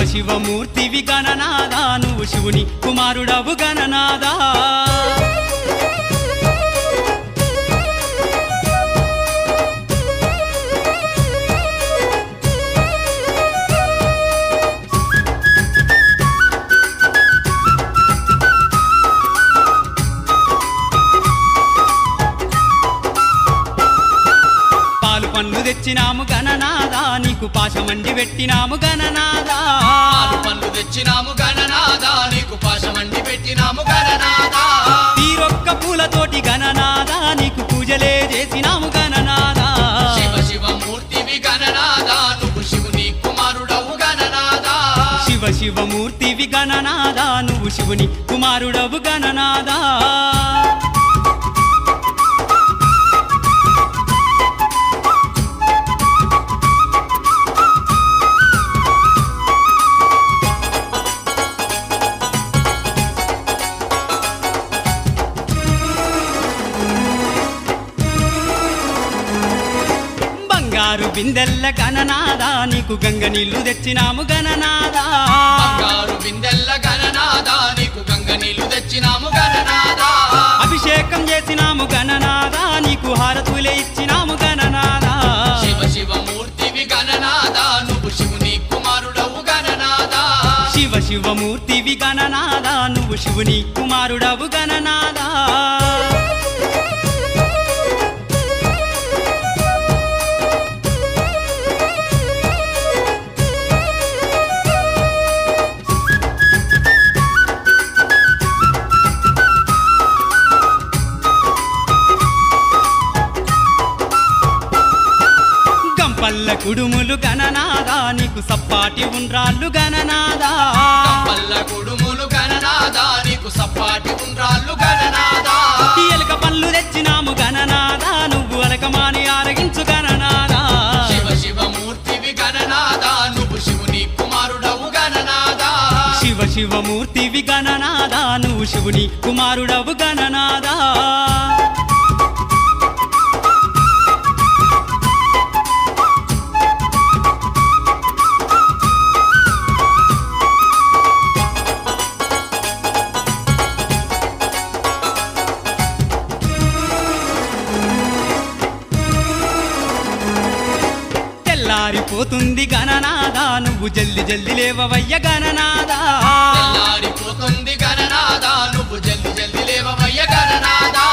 శివమూర్తివి గణనాదా నువ్వు శివుని కుమారుడవు గణనాదా పండ్లు తెచ్చినాము గణనాదా నీకు పాశమండి పెట్టినాము గణనాదా పండ్లు తెచ్చినాము గణనాదా నీకు పాశమండి పెట్టినాము గణనాదా తీరొక్క పూలతోటి గణనాదా నీకు పూజలే చేసినాము గణనాదా శివ శివమూర్తివి గణనాదా నువ్వు శివుని కుమారుడవు గణనాదా శివ శివమూర్తివి గణనాదా నువ్వు శివుని కుమారుడవు గణనాదా బంగారు బిందెల్ల గణనాదా నీకు గంగ నీళ్లు తెచ్చినాము గణనాదా బంగారు బిందెల్ల గణనాదా నీకు గంగ నీళ్లు తెచ్చినాము గణనాదా అభిషేకం చేసినాము గణనాదా నీకు హారతులే ఇచ్చినాము గణనాదా శివ శివమూర్తివి గణనాదా నువ్వు శివుని కుమారుడవు గణనాదా శివ శివమూర్తివి గణనాదా నువ్వు శివుని కుమారుడవు గణనాదా పల్ల కుడుములు గణనాదా నీకు సప్పాటి ఉండ్రాళ్ళు గణనాదా పల్ల కుడుములు గణనాదా నీకు సప్పాటి ఉండ్రాళ్ళు గణనాదా ఎలక పళ్ళు తెచ్చినాము గణనాదా నువ్వు అలకమాని ఆరగించు గణనాదా శివ శివమూర్తివి గణనాదా నువ్వు శివుని కుమారుడవు గణనాదా శివ శివమూర్తివి గణనాదా నువ్వు శివుని కుమారుడవు గణనాదా తెల్లారిపోతుంది గణనాదా నువ్వు జల్ది జల్ది లేవవయ్య గణనాదా తెల్లారిపోతుంది గణనాదా నువ్వు జల్ది జల్ది లేవవయ్య గణనాదా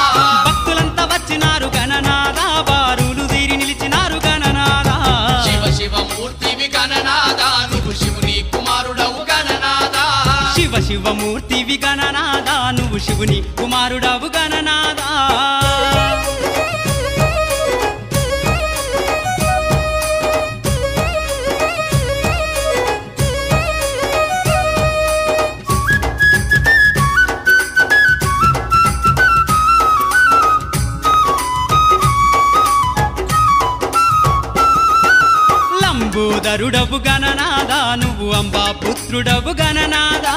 భక్తులంతా వచ్చినారు గణనాదా బారులు తీరి నిలిచినారు గణనాదా శివ శివమూర్తివి గణనాదా నువ్వు శివుని కుమారుడవు గణనాదా శివ శివమూర్తివి గణనాదా నువ్వు శివుని కుమారుడవు గణనాదా లంబోదరుడవు గణనాదా నువ్వు అంబా పుత్రుడవు గణనాదా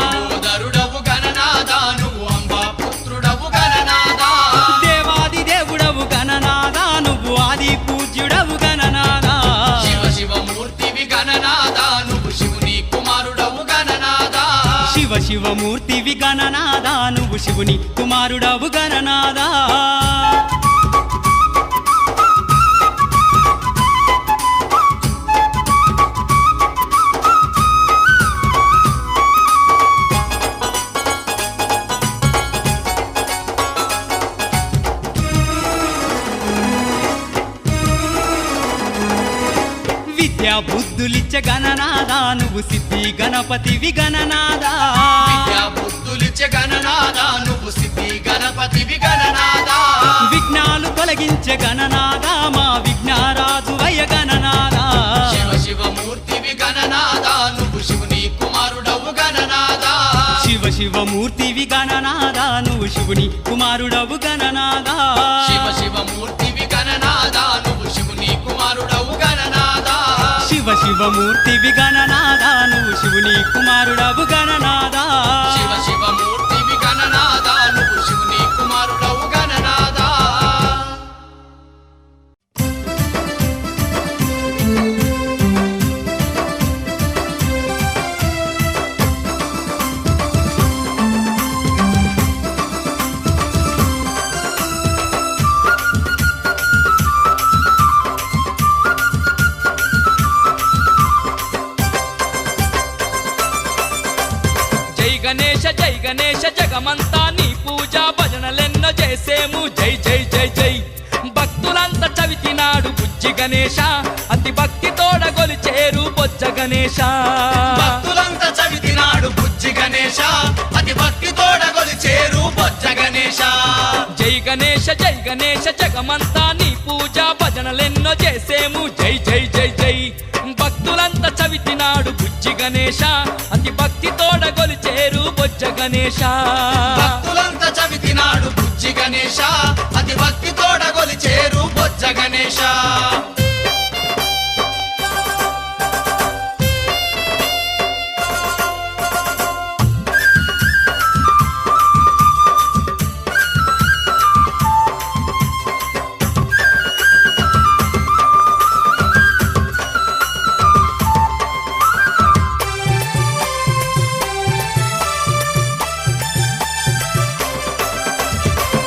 లంబోదరుడవు గణనాదా నువ్వు అంబా పుత్రుడవు గణనాదా దేవాది దేవుడవు గణనాదా నువ్వు ఆది పూజ్యుడవు గణనాదా శివ శివమూర్తివి గణనాదా నువ్వు శివుని కుమారుడవు గణనాదా శివ శివమూర్తివి గణనాదా నువ్వు శివుని కుమారుడవు గణనాదా విద్యా బుద్ధులిచ్చ గణనాదా నువ్వు సిద్ధి గణపతివి గణనాదా విద్యా బుద్ధులిచ్చే గణనాదా నువ్వు సిద్ధి గణపతివి గణనాదా విఘ్నాలు తొలగించే గణనాదా మా విఘ్నారాజు వయ గణనాదా శివ శివమూర్తివి గణనాదా నువ్వు శివుని కుమారుడవు గణనాదా శివ శివమూర్తివి గణనాదా నువ్వు శివుని కుమారుడవు గణనాదా శివ శివమూర్తివి గణనాదా నువ్వు శివుని కుమారుడవు గణనాదా శివ శివమూర్తివి గణనాదా నువ్వు శివుని కుమారుడవు గణనాదా శివ శివమూర్తివి గణనాదా నువ్వు శివుని కుమారుడవు గణనాదా జై గణేశ జగమంతా నీ పూజ భజనలెన్నో చేసేము జై జై జై జై భక్తులంతా చవితినాడు బుజ్జి గణేశ అతి భక్తి తోడ గొలిచేరు బొజ్జ గణేశ భక్తులంతా చవితినాడు బుజ్జి గణేశ అతి భక్తి తోడ గొలిచేరు బొజ్జ గణేశ జై గణేశ జగమంతా నీ పూజ భజనలెన్నో చేసేము జై జై జై జై భక్తులంతా చవితినాడు బుజ్జి గణేశ అతి భక్తి తోడ గొలిచేరు బొజ్జ గణేశ భక్తులంతా చవితినాడు బుజ్జి గణేశ అతి భక్తి తోడ గొలిచేరు బొజ్జ గణేశ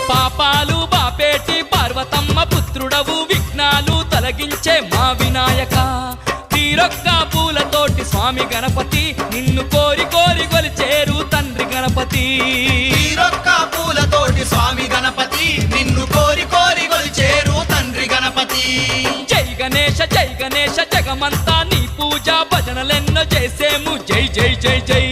పాపాలు బాపేటి పార్వతమ్మ పుత్రుడవు విఘ్నాలు తొలగించే మా వినాయక తీరొక్క పూలతోటి స్వామి గణపతి నిన్ను కోరి కోరి గొలిచేరు తండ్రి గణపతి తీరొక్క పూలతోటి స్వామి గణపతి నిన్ను కోరి కోరి గొలిచేరు తండ్రి గణపతి జై గణేశ జగమంతా నీ పూజ భజనలెన్నో చేసేము జై జై జై జై